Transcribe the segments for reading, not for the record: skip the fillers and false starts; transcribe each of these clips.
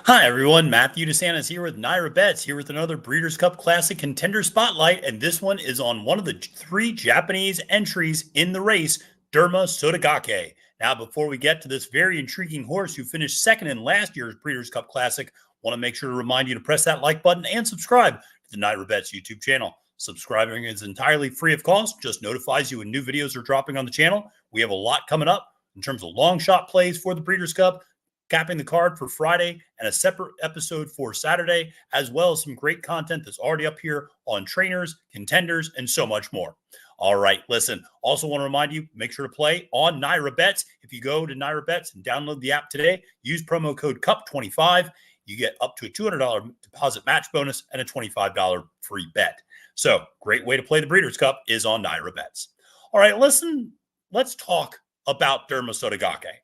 Hi everyone, Matthew DeSantis here with NYRA Bets, here with another Breeders' Cup Classic Contender Spotlight, and this one is on one of the three Japanese entries in the race, Derma Sotogake. Now, before we get to this very intriguing horse who finished second in last year's Breeders' Cup Classic, want to make sure to remind you to press that like button and subscribe to the NYRA Bets YouTube channel. Subscribing is entirely free of cost, just notifies you when new videos are dropping on the channel. We have a lot coming up in terms of long shot plays for the Breeders' Cup, capping the card for Friday, and a separate episode for Saturday, as well as some great content that's already up here on trainers, contenders, and so much more. All right, listen, also want to remind you, make sure to play on NYRA Bets. If you go to NYRA Bets and download the app today, use promo code CUP25, you get up to a $200 deposit match bonus and a $25 free bet. So, great way to play the Breeders' Cup is on NYRA Bets. All right, listen, let's talk about Derma Sotogake.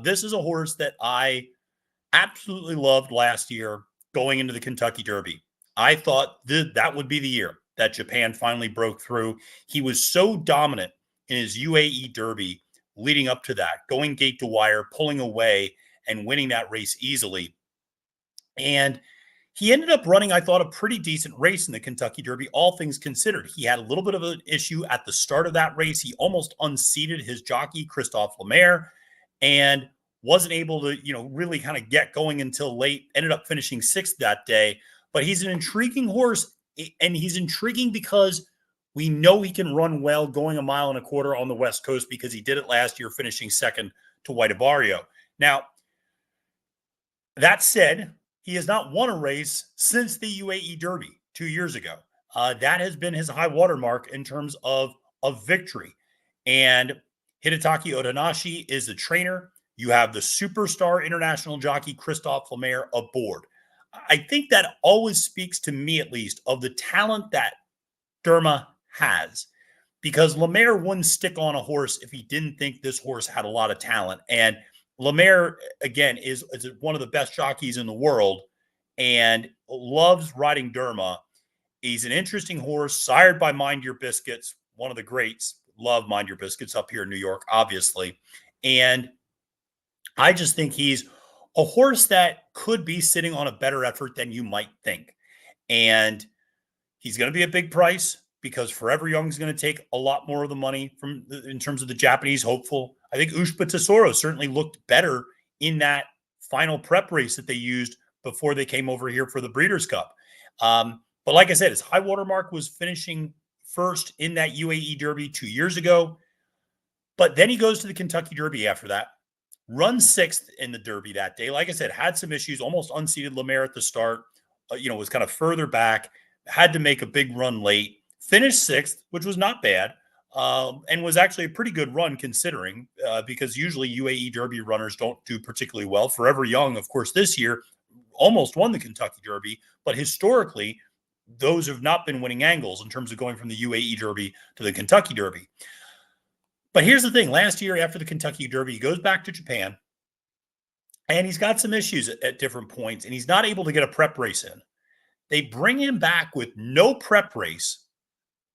This is a horse that I absolutely loved last year going into the Kentucky Derby. I thought that would be the year that Japan finally broke through. He was so dominant in his UAE Derby leading up to that, going gate to wire, pulling away, and winning that race easily. And he ended up running, I thought, a pretty decent race in the Kentucky Derby, all things considered. He had a little bit of an issue at the start of that race. He almost unseated his jockey, Christophe Lemaire, and wasn't able to, really kind of get going until late. Ended up finishing sixth that day. But he's an intriguing horse, and he's intriguing because we know he can run well going a mile and a quarter on the West Coast because he did it last year, finishing second to White Barrio. Now, that said, he has not won a race since the UAE Derby 2 years ago. That has been his high watermark in terms of victory. And Hidetaki Otonashi is the trainer. You have the superstar international jockey Christophe Lemaire aboard. I think that always speaks to me, at least, of the talent that Derma has, because Lemaire wouldn't stick on a horse if he didn't think this horse had a lot of talent. And Lemaire, again, is one of the best jockeys in the world and loves riding Derma. He's an interesting horse, sired by Mind Your Biscuits, one of the greats. Love Mind Your Biscuits up here in New York, obviously. And I just think he's a horse that could be sitting on a better effort than you might think. And he's going to be a big price because Forever Young is going to take a lot more of the money in terms of the Japanese hopeful. I think Ushba Tesoro certainly looked better in that final prep race that they used before they came over here for the Breeders' Cup. But like I said, his high watermark was finishing first in that UAE Derby 2 years ago. But then he goes to the Kentucky Derby after that, runs sixth in the Derby that day. Like I said, had some issues, almost unseated Lemaire at the start, was kind of further back, had to make a big run late, finished sixth, which was not bad, and was actually a pretty good run considering, because usually UAE Derby runners don't do particularly well. Forever Young, of course, this year almost won the Kentucky Derby, but historically, those have not been winning angles in terms of going from the UAE Derby to the Kentucky Derby. But here's the thing. Last year, after the Kentucky Derby, he goes back to Japan, and he's got some issues at different points, and he's not able to get a prep race in. They bring him back with no prep race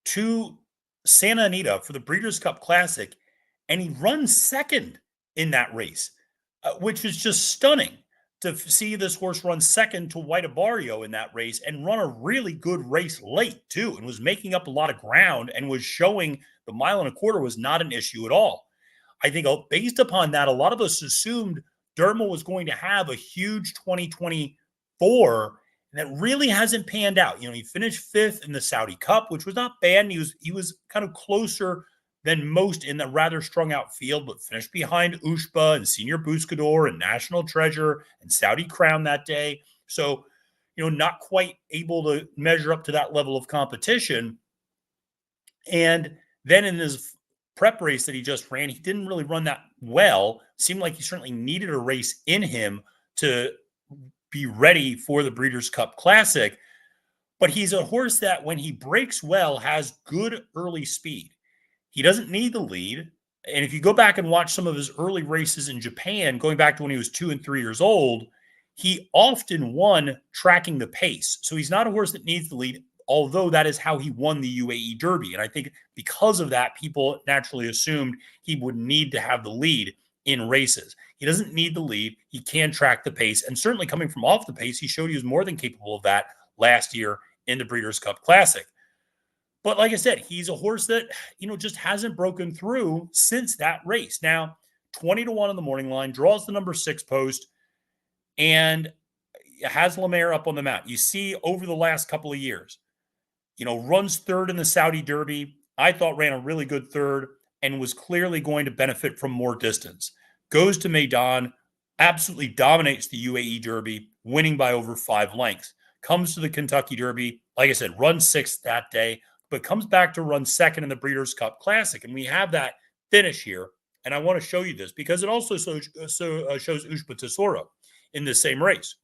to Santa Anita for the Breeders' Cup Classic, and he runs second in that race, which is just stunning to see this horse run second to White Barrio in that race and run a really good race late, too, and was making up a lot of ground and was showing the mile and a quarter was not an issue at all. I think based upon that, a lot of us assumed Derma was going to have a huge 2024, and that really hasn't panned out. He finished fifth in the Saudi Cup, which was not bad. And he was kind of closer than most in the rather strung out field, but finished behind Ushba and Senior Buscador and National Treasure and Saudi Crown that day. So, not quite able to measure up to that level of competition. And then in his prep race that he just ran, he didn't really run that well. Seemed like he certainly needed a race in him to be ready for the Breeders' Cup Classic. But he's a horse that when he breaks well has good early speed. He doesn't need the lead. And if you go back and watch some of his early races in Japan, going back to when he was 2 and 3 years old, he often won tracking the pace. So he's not a horse that needs the lead, although that is how he won the UAE Derby. And I think because of that, people naturally assumed he would need to have the lead in races. He doesn't need the lead. He can track the pace. And certainly coming from off the pace, he showed he was more than capable of that last year in the Breeders' Cup Classic. But like I said, he's a horse that, just hasn't broken through since that race. Now, 20-1 on the morning line, draws the number 6 post, and has Lemaire up on the mount. You see over the last couple of years, runs third in the Saudi Derby. I thought ran a really good third and was clearly going to benefit from more distance. Goes to Maidan, absolutely dominates the UAE Derby, winning by over 5 lengths. Comes to the Kentucky Derby, like I said, runs 6th that day, but comes back to run 2nd in the Breeders' Cup Classic. And we have that finish here. And I want to show you this because it also shows Ushba Tesoro in the same race.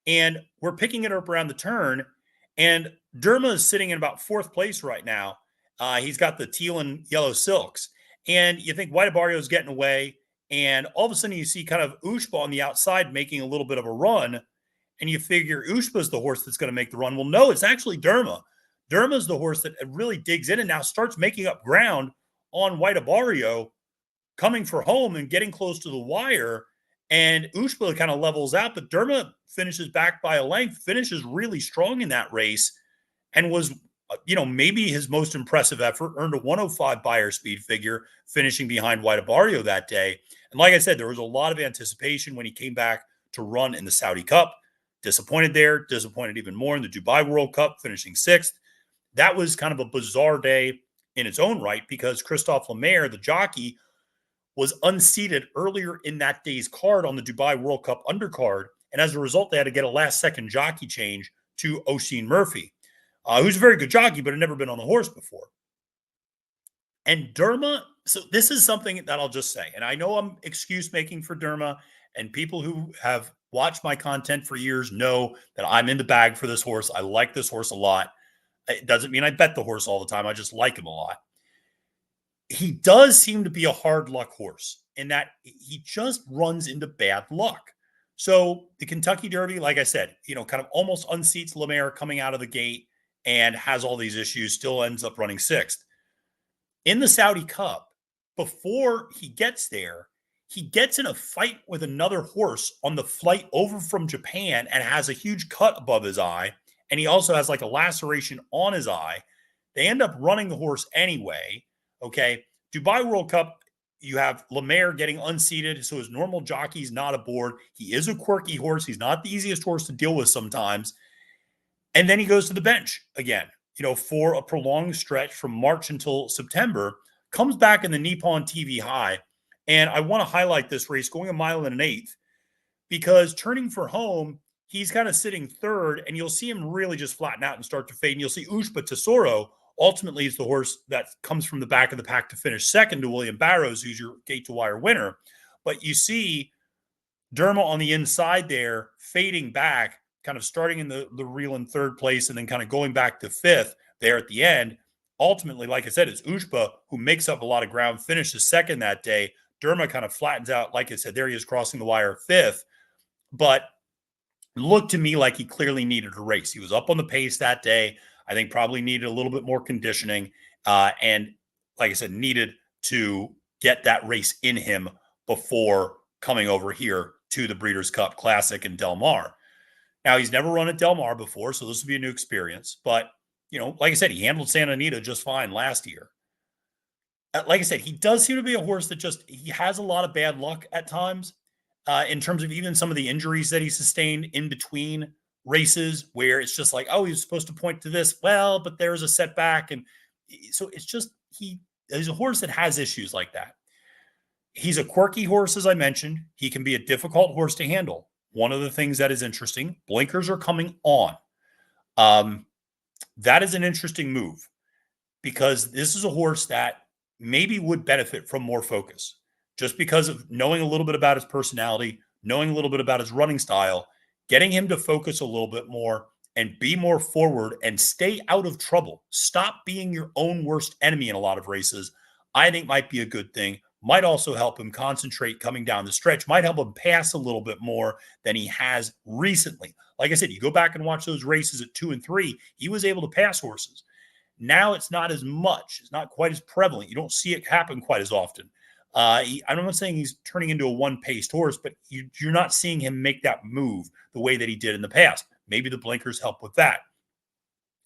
And we're picking it up around the turn. And Derma is sitting in about 4th place right now. He's got the teal and yellow silks. And you think White Barrio's getting away. And all of a sudden you see kind of Ushba on the outside making a little bit of a run. And you figure Ushba's the horse that's going to make the run. Well, no, it's actually Derma. Derma's the horse that really digs in and now starts making up ground on White Barrio, coming for home and getting close to the wire. And Ushba kind of levels out, but Derma finishes back by a length, finishes really strong in that race, and was, maybe his most impressive effort, earned a 105 buyer speed figure, finishing behind White Barrio that day. And like I said, there was a lot of anticipation when he came back to run in the Saudi Cup. Disappointed there, disappointed even more in the Dubai World Cup, finishing 6th. That was kind of a bizarre day in its own right because Christophe Lemaire, the jockey, was unseated earlier in that day's card on the Dubai World Cup undercard. And as a result, they had to get a last-second jockey change to Oisin Murphy, who's a very good jockey, but had never been on the horse before. And Derma, so this is something that I'll just say, and I know I'm excuse-making for Derma, and people who have watched my content for years know that I'm in the bag for this horse. I like this horse a lot. It doesn't mean I bet the horse all the time. I just like him a lot. He does seem to be a hard luck horse in that he just runs into bad luck. So the Kentucky Derby, like I said, kind of almost unseats Lemaire coming out of the gate and has all these issues, still ends up running 6th. In the Saudi Cup, before he gets there, he gets in a fight with another horse on the flight over from Japan and has a huge cut above his eye. And he also has like a laceration on his eye. They end up running the horse anyway. Okay. Dubai World Cup, you have Lemaire getting unseated. So his normal jockey's not aboard. He is a quirky horse. He's not the easiest horse to deal with sometimes. And then he goes to the bench again, for a prolonged stretch from March until September, comes back in the Nippon TV High. And I want to highlight this race going 1 1/8 because turning for home, he's kind of sitting 3rd, and you'll see him really just flatten out and start to fade. And you'll see Ushba Tesoro ultimately is the horse that comes from the back of the pack to finish 2nd to William Barrows, who's your gate-to-wire winner. But you see Derma on the inside there, fading back, kind of starting in the reel in 3rd place and then kind of going back to 5th there at the end. Ultimately, like I said, it's Ushba who makes up a lot of ground, finishes 2nd that day. Derma kind of flattens out. Like I said, there he is crossing the wire 5th. But looked to me like he clearly needed a race. He was up on the pace that day. I think probably needed a little bit more conditioning. And like I said, needed to get that race in him before coming over here to the Breeders' Cup Classic in Del Mar. Now, he's never run at Del Mar before, so this will be a new experience. But, like I said, he handled Santa Anita just fine last year. Like I said, he does seem to be a horse that he has a lot of bad luck at times. In terms of even some of the injuries that he sustained in between races where it's just like, oh, he was supposed to point to this. Well, but there's a setback. And so it's just, he's a horse that has issues like that. He's a quirky horse, as I mentioned. He can be a difficult horse to handle. One of the things that is interesting, blinkers are coming on. That is an interesting move because this is a horse that maybe would benefit from more focus. Just because of knowing a little bit about his personality, knowing a little bit about his running style, getting him to focus a little bit more and be more forward and stay out of trouble. Stop being your own worst enemy in a lot of races, I think might be a good thing. Might also help him concentrate coming down the stretch, might help him pass a little bit more than he has recently. Like I said, you go back and watch those races at 2 and 3, he was able to pass horses. Now it's not as much. It's not quite as prevalent. You don't see it happen quite as often. I'm not saying he's turning into a one-paced horse, but you're not seeing him make that move the way that he did in the past. Maybe the blinkers help with that.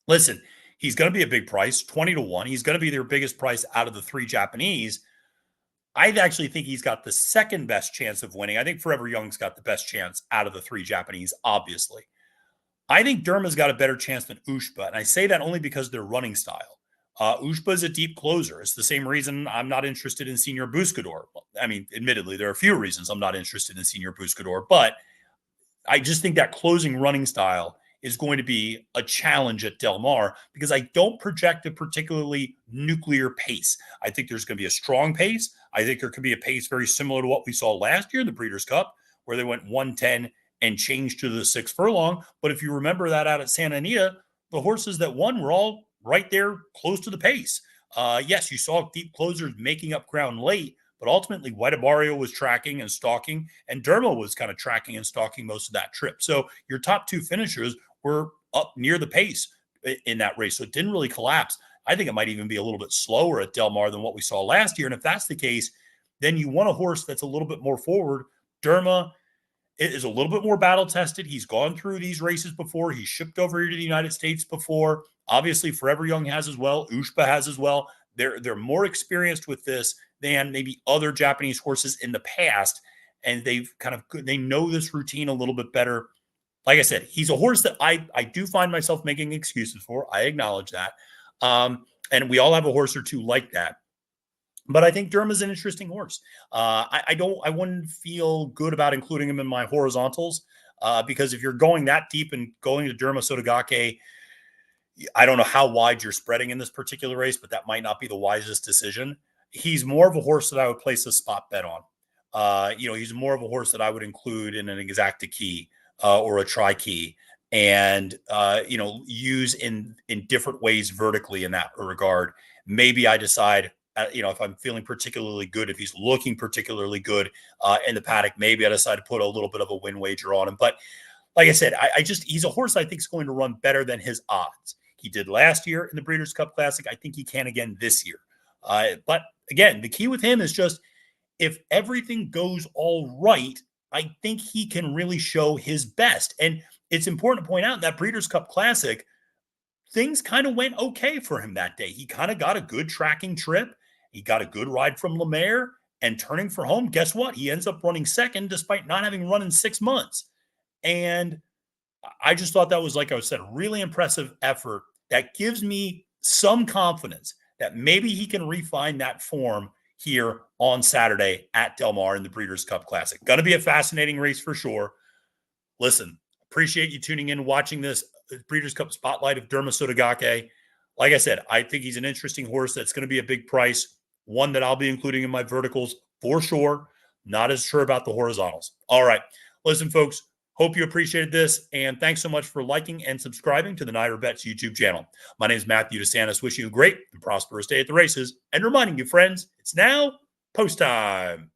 Listen, he's going to be a big price, 20-1. He's going to be their biggest price out of the three Japanese. I actually think he's got the second best chance of winning. I think Forever Young's got the best chance out of the three Japanese, obviously. I think Derma's got a better chance than Ushba, and I say that only because of their running style. Ushba is a deep closer. It's the same reason I'm not interested in Senior Buscador. I mean, admittedly, there are a few reasons I'm not interested in Senior Buscador, but I just think that closing running style is going to be a challenge at Del Mar because I don't project a particularly nuclear pace. I think there's going to be a strong pace. I think there could be a pace very similar to what we saw last year in the Breeders' Cup, where they went 110 and changed to the 6 furlong. But if you remember that out at Santa Anita, the horses that won were all right there close to the pace. Yes, you saw deep closers making up ground late, but ultimately White Abario was tracking and stalking, and Derma was kind of tracking and stalking most of that trip. So your top two finishers were up near the pace in that race. So it didn't really collapse. I think it might even be a little bit slower at Del Mar than what we saw last year. And if that's the case, then you want a horse that's a little bit more forward. Derma is a little bit more battle tested. He's gone through these races before. He's shipped over here to the United States before. Obviously, Forever Young has as well. Ushba has as well. They're more experienced with this than maybe other Japanese horses in the past. And they know this routine a little bit better. Like I said, he's a horse that I do find myself making excuses for. I acknowledge that. And we all have a horse or two like that. But I think Derma's an interesting horse. I wouldn't feel good about including him in my horizontals because if you're going that deep and going to Derma Sotogake, I don't know how wide you're spreading in this particular race, but that might not be the wisest decision. He's more of a horse that I would place a spot bet on. He's more of a horse that I would include in an exacta key or a tri key and, use in different ways vertically in that regard. Maybe I decide, if I'm feeling particularly good, if he's looking particularly good in the paddock, maybe I decide to put a little bit of a win wager on him. But like I said, he's a horse I think is going to run better than his odds. He did last year in the Breeders' Cup Classic. I think he can again this year. But again, the key with him is just if everything goes all right, I think he can really show his best. And it's important to point out that Breeders' Cup Classic, things kind of went okay for him that day. He kind of got a good tracking trip. He got a good ride from Lemaire and turning for home. Guess what? He ends up running second despite not having run in 6 months. And I just thought that was, like I said, a really impressive effort that gives me some confidence that maybe he can refine that form here on Saturday at Del Mar in the Breeders' Cup Classic. Going to be a fascinating race for sure. Listen, appreciate you tuning in, watching this Breeders' Cup Spotlight of Derma Sotogake. Like I said, I think he's an interesting horse that's going to be a big price, one that I'll be including in my verticals for sure. Not as sure about the horizontals. All right. Listen, folks, hope you appreciated this, and thanks so much for liking and subscribing to the NYRA Bets YouTube channel. My name is Matthew DeSantis, wishing you a great and prosperous day at the races, and reminding you, friends, it's now post time.